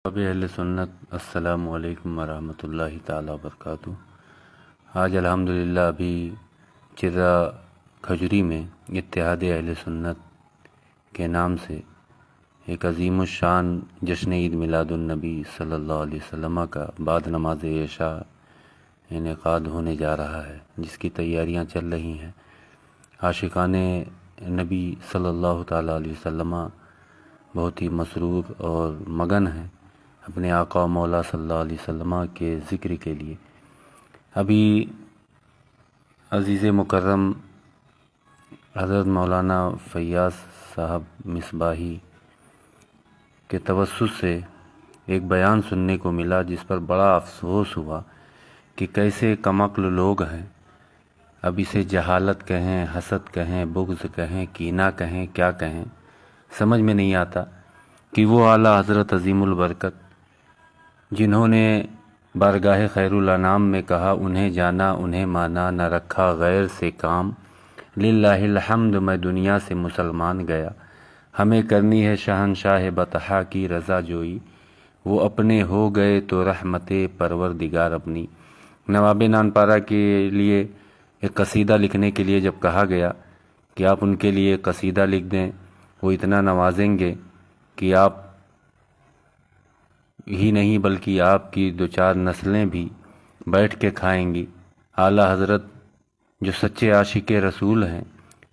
اہل سنت السلام علیکم ورحمۃ اللہ تعالیٰ وبرکاتہ۔ آج الحمدللہ ابھی چرہ کھجوری میں اتحاد اہل سنت کے نام سے ایک عظیم الشان جشن عید میلاد النبی صلی اللہ علیہ وسلم کا بعد نماز عشاء انعقاد ہونے جا رہا ہے، جس کی تیاریاں چل رہی ہیں۔ عاشقان نبی صلی اللہ تعالیٰ علیہ وسلم بہت ہی مسرور اور مگن ہیں اپنے آقا و مولا صلی اللہ علیہ وسلم کے ذکر کے لیے۔ ابھی عزیز مکرم حضرت مولانا فیاض صاحب مصباحی کے توسط سے ایک بیان سننے کو ملا، جس پر بڑا افسوس ہوا کہ کیسے کمعقل لوگ ہیں۔ اب اسے جہالت کہیں، حسد کہیں، بغض کہیں، کینہ کہیں، کیا کہیں، سمجھ میں نہیں آتا کہ وہ اعلیٰ حضرت عظیم البرکت جنہوں نے بارگاہ خیر الانام میں کہا، انہیں جانا انہیں مانا، نہ رکھا غیر سے کام، للہ الحمد میں دنیا سے مسلمان گیا، ہمیں کرنی ہے شہنشاہ بطحا کی رضا جوئی، وہ اپنے ہو گئے تو رحمت پروردگار اپنی۔ نواب نانپارہ کے لیے ایک قصیدہ لکھنے کے لیے جب کہا گیا کہ آپ ان کے لیے قصیدہ لکھ دیں، وہ اتنا نوازیں گے کہ آپ ہی نہیں بلکہ آپ کی دو چار نسلیں بھی بیٹھ کے کھائیں گی۔ اعلیٰ حضرت جو سچے عاشق رسول ہیں،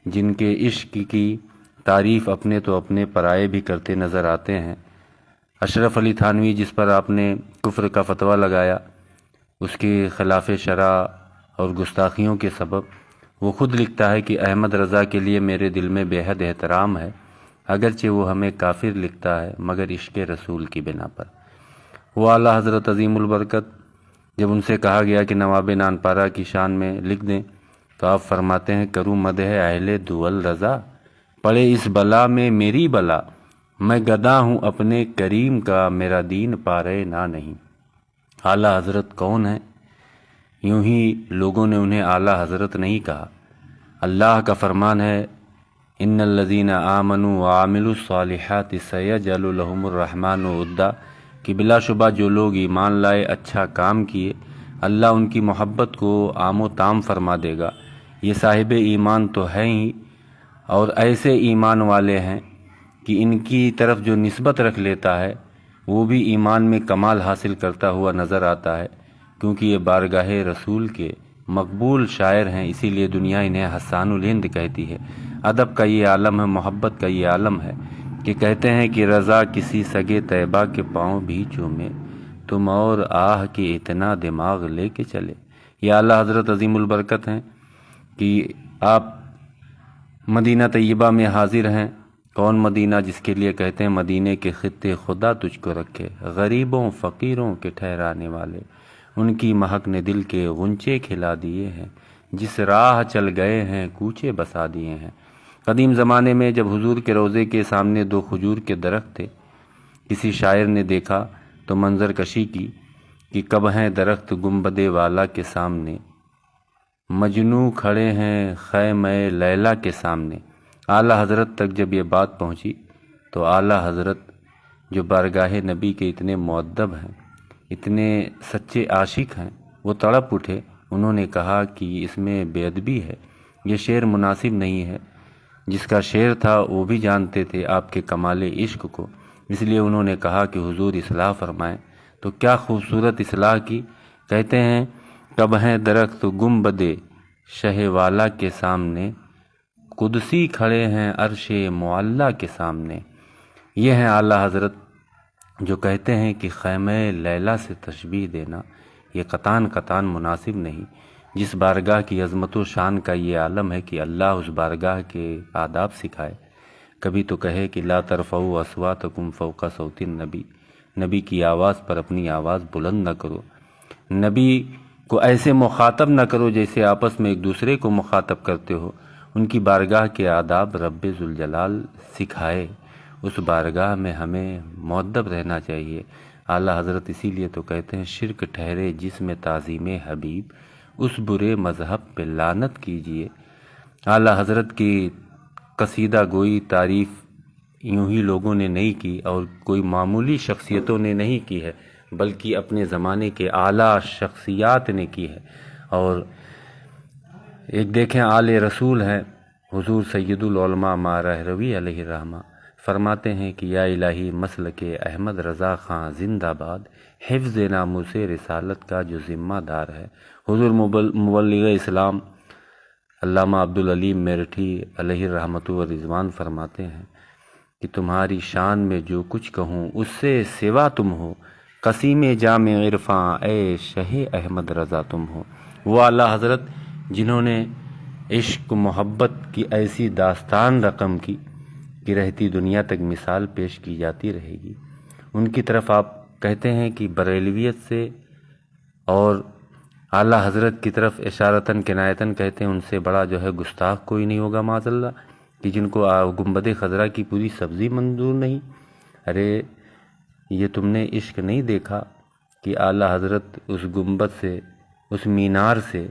جن کے عشق کی تعریف اپنے تو اپنے پرائے بھی کرتے نظر آتے ہیں۔ اشرف علی تھانوی جس پر آپ نے کفر کا فتویٰ لگایا، اس کے خلاف شرع اور گستاخیوں کے سبب، وہ خود لکھتا ہے کہ احمد رضا کے لیے میرے دل میں بے حد احترام ہے، اگرچہ وہ ہمیں کافر لکھتا ہے مگر عشق رسول کی بنا پر۔ وہ اعلیٰ حضرت عظیم البرکت جب ان سے کہا گیا کہ نواب نانپارہ کی شان میں لکھ دیں، تو آپ فرماتے ہیں، کروں مدح اہل دول رضا، پڑے اس بلا میں میری بلا، میں گدا ہوں اپنے کریم کا، میرا دین پارے نہ نہیں۔ اعلیٰ حضرت کون ہیں؟ یوں ہی لوگوں نے انہیں اعلیٰ حضرت نہیں کہا۔ اللہ کا فرمان ہے، ان الذین آمنوا وعملوا الصالحات سیجعل لهم الرحمن ودا، کہ بلا شبہ جو لوگ ایمان لائے، اچھا کام کیے، اللہ ان کی محبت کو عام و تام فرما دے گا۔ یہ صاحب ایمان تو ہیں ہی، اور ایسے ایمان والے ہیں کہ ان کی طرف جو نسبت رکھ لیتا ہے وہ بھی ایمان میں کمال حاصل کرتا ہوا نظر آتا ہے، کیونکہ یہ بارگاہ رسول کے مقبول شاعر ہیں، اسی لیے دنیا انہیں حسان الہند کہتی ہے۔ ادب کا یہ عالم ہے، محبت کا یہ عالم ہے کہ کہتے ہیں کہ رضا کسی سگے طیبہ کے پاؤں بھی چومے، تم اور آہ کے اتنا دماغ لے کے چلے۔ یہ اعلیٰ حضرت عظیم البرکت ہیں کہ آپ مدینہ طیبہ میں حاضر ہیں۔ کون مدینہ؟ جس کے لیے کہتے ہیں، مدینے کے خطے خدا تجھ کو رکھے، غریبوں فقیروں کے ٹھہرانے والے، ان کی مہک نے دل کے غنچے کھلا دیے ہیں، جس راہ چل گئے ہیں کوچے بسا دیے ہیں۔ قدیم زمانے میں جب حضور کے روضے کے سامنے دو کھجور کے درخت تھے، کسی شاعر نے دیکھا تو منظر کشی کی کہ کب ہیں درخت گنبد والا کے سامنے، مجنوں کھڑے ہیں خیمہ لیلا کے سامنے۔ اعلیٰ حضرت تک جب یہ بات پہنچی تو اعلیٰ حضرت جو بارگاہ نبی کے اتنے مؤدب ہیں، اتنے سچے عاشق ہیں، وہ تڑپ اٹھے۔ انہوں نے کہا کہ اس میں بے ادبی ہے، یہ شعر مناسب نہیں ہے۔ جس کا شعر تھا وہ بھی جانتے تھے آپ کے کمال عشق کو، اس لیے انہوں نے کہا کہ حضور اصلاح فرمائیں۔ تو کیا خوبصورت اصلاح کی! کہتے ہیں، کب ہیں درخت گنبد شہ والا کے سامنے، قدسی کھڑے ہیں عرش معلیٰ کے سامنے۔ یہ ہیں اعلیٰ حضرت جو کہتے ہیں کہ خیمہ لیلا سے تشبیہ دینا یہ قطعاً قطعاً مناسب نہیں۔ جس بارگاہ کی عظمت و شان کا یہ عالم ہے کہ اللہ اس بارگاہ کے آداب سکھائے۔ کبھی تو کہے کہ لا ترفعوا اصواتکم فوق صوت النبی، نبی کی آواز پر اپنی آواز بلند نہ کرو، نبی کو ایسے مخاطب نہ کرو جیسے آپس میں ایک دوسرے کو مخاطب کرتے ہو۔ ان کی بارگاہ کے آداب رب ذوالجلال سکھائے، اس بارگاہ میں ہمیں مؤدب رہنا چاہیے۔ اعلیٰ حضرت اسی لیے تو کہتے ہیں، شرک ٹھہرے جس میں تعظیم حبیب، اس برے مذہب پہ لعنت کیجیے۔ اعلیٰ حضرت کی قصیدہ گوئی تعریف یوں ہی لوگوں نے نہیں کی اور کوئی معمولی شخصیتوں نے نہیں کی ہے، بلکہ اپنے زمانے کے اعلیٰ شخصیات نے کی ہے۔ اور ایک دیکھیں آل رسول ہیں حضور سید العلماء ماں رہروی علیہ الرحمہ، فرماتے ہیں کہ یا الہی مسلک احمد رضا خان زندہ باد، حفظ ناموس رسالت کا جو ذمہ دار ہے۔ حضور مبلغ اسلام علامہ عبدالعلیم میرٹھی علیہ الرحمۃ والرضوان فرماتے ہیں کہ تمہاری شان میں جو کچھ کہوں اس سے سوا تم ہو، قسیم جامع عرفاں اے شہ احمد رضا تم ہو۔ وہ اعلیٰ حضرت جنہوں نے عشق و محبت کی ایسی داستان رقم کی کہ رہتی دنیا تک مثال پیش کی جاتی رہے گی، ان کی طرف آپ کہتے ہیں کہ بریلویت سے اور اعلیٰ حضرت کی طرف اشارتاً کنایتاً کہتے ہیں ان سے بڑا جو ہے گستاخ کوئی نہیں ہوگا معاذ اللہ، کہ جن کو گنبد خضرا کی پوری سبزی منظور نہیں۔ ارے یہ تم نے عشق نہیں دیکھا کہ اعلیٰ حضرت اس گنبد سے، اس مینار سے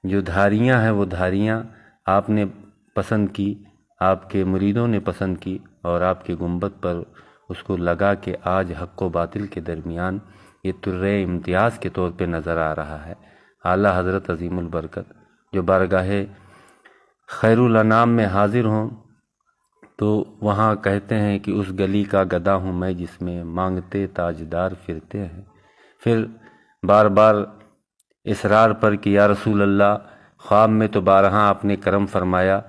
جو دھاریاں ہیں وہ دھاریاں آپ نے پسند کی، آپ کے مریدوں نے پسند کی، اور آپ کے گنبد پر اس کو لگا کے آج حق و باطل کے درمیان یہ ترے امتیاز کے طور پہ نظر آ رہا ہے۔ اعلیٰ حضرت عظیم البرکت جو بارگاہ خیر الانام میں حاضر ہوں تو وہاں کہتے ہیں کہ اس گلی کا گدا ہوں میں جس میں مانگتے تاجدار پھرتے ہیں، پھر بار بار اصرار پر کہ یا رسول اللہ خواب میں تو بارہا آپ نے کرم فرمایا،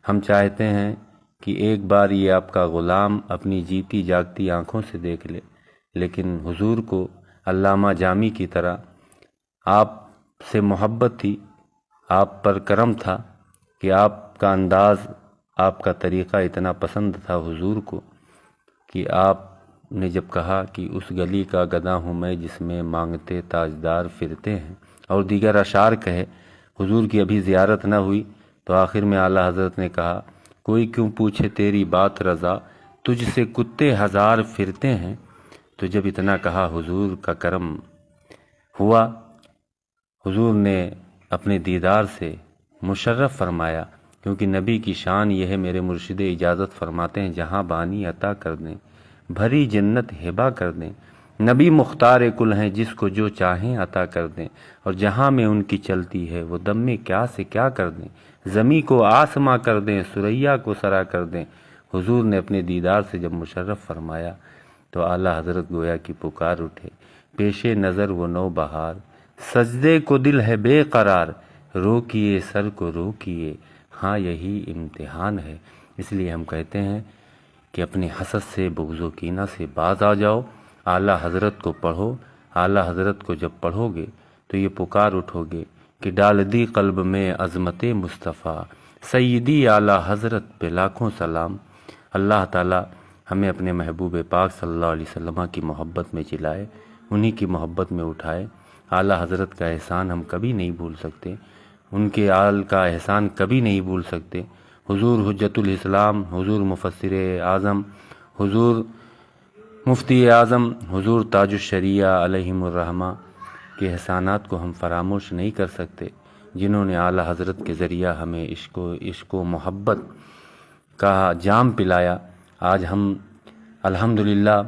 ہم چاہتے ہیں کہ ایک بار یہ آپ کا غلام اپنی جیتی جاگتی آنکھوں سے دیکھ لے۔ لیکن حضور کو علامہ جامی کی طرح آپ سے محبت تھی، آپ پر کرم تھا کہ آپ کا انداز، آپ کا طریقہ اتنا پسند تھا حضور کو کہ آپ نے جب کہا کہ اس گلی کا گدا ہوں میں جس میں مانگتے تاجدار پھرتے ہیں، اور دیگر اشعار کہے، حضور کی ابھی زیارت نہ ہوئی تو آخر میں اعلیٰ حضرت نے کہا کوئی کیوں پوچھے تیری بات رضا، تجھ سے کتے ہزار پھرتے ہیں۔ تو جب اتنا کہا حضور کا کرم ہوا، حضور نے اپنے دیدار سے مشرف فرمایا، کیونکہ نبی کی شان یہ ہے، میرے مرشد اجازت فرماتے ہیں جہاں بانی عطا کر دیں، بھری جنت ہبا کر دیں، نبی مختار کل ہیں جس کو جو چاہیں عطا کر دیں، اور جہاں میں ان کی چلتی ہے وہ دم میں کیا سے کیا کر دیں، زمیں کو آسماں کر دیں، سریا کو سرا کر دیں۔ حضور نے اپنے دیدار سے جب مشرف فرمایا تو اعلیٰ حضرت گویا کی پکار اٹھے، پیش نظر وہ نو بہار، سجدے کو دل ہے بے قرار، روکیے سر کو روکیے، ہاں یہی امتحان ہے۔ اس لیے ہم کہتے ہیں کہ اپنے حسد سے، بغض و کینہ سے باز آ جاؤ، اعلیٰ حضرت کو پڑھو، اعلیٰ حضرت کو جب پڑھو گے تو یہ پکار اٹھو گے کہ ڈال دی قلب میں عظمت مصطفیٰ، سیدی اعلیٰ حضرت پہ لاکھوں سلام۔ اللہ تعالیٰ ہمیں اپنے محبوب پاک صلی اللہ علیہ وسلم کی محبت میں جلائے، انہی کی محبت میں اٹھائے۔ اعلیٰ حضرت کا احسان ہم کبھی نہیں بھول سکتے، ان کے آل کا احسان کبھی نہیں بھول سکتے۔ حضور حجت الاسلام، حضور مفسر اعظم، حضور مفتی اعظم، حضور تاج الشریعہ علیہم الرحمہ کے احسانات کو ہم فراموش نہیں کر سکتے، جنہوں نے اعلیٰ حضرت کے ذریعہ ہمیں عشق و محبت کا جام پلایا۔ آج ہم الحمدللہ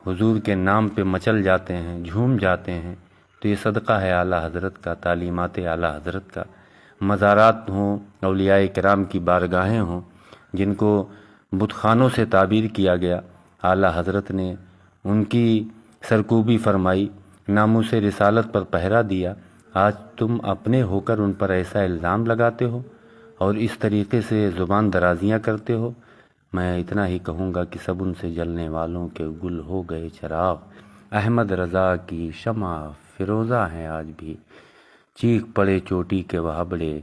حضور کے نام پہ مچل جاتے ہیں، جھوم جاتے ہیں، تو یہ صدقہ ہے اعلیٰ حضرت کا، تعلیمات اعلیٰ حضرت کا۔ مزارات ہوں، اولیاء کرام کی بارگاہیں ہوں، جن کو بت خانوں سے تعبیر کیا گیا، اعلیٰ حضرت نے ان کی سرکوبی فرمائی، ناموس رسالت پر پہرا دیا۔ آج تم اپنے ہو کر ان پر ایسا الزام لگاتے ہو اور اس طریقے سے زبان درازیاں کرتے ہو۔ میں اتنا ہی کہوں گا کہ سب ان سے جلنے والوں کے گل ہو گئے چراغ، احمد رضا کی شمع فروزہ ہیں آج بھی، چیخ پڑے چوٹی کے وہابڑے،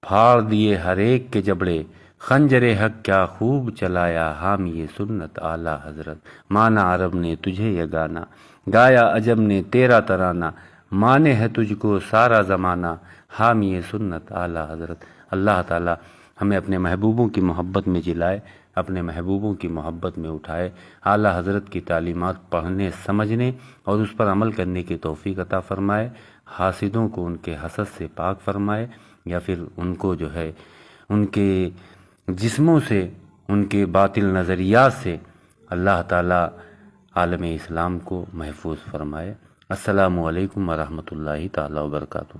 پھاڑ دیے ہر ایک کے جبڑے، خنجر حق کیا خوب چلایا حامی سنت اعلیٰ حضرت، مانا عرب نے تجھے یہ گانا، گایا عجم نے تیرا ترانہ، مانے ہے تجھ کو سارا زمانہ، حامی سنت اعلیٰ حضرت۔ اللہ تعالی ہمیں اپنے محبوبوں کی محبت میں جلائے، اپنے محبوبوں کی محبت میں اٹھائے، اعلیٰ حضرت کی تعلیمات پڑھنے، سمجھنے اور اس پر عمل کرنے کی توفیق عطا فرمائے، حاسدوں کو ان کے حسد سے پاک فرمائے، یا پھر ان کو جو ہے ان کے جسموں سے، ان کے باطل نظریات سے اللہ تعالیٰ عالم اسلام کو محفوظ فرمائے۔ السلام علیکم ورحمۃ اللہ تعالیٰ وبرکاتہ۔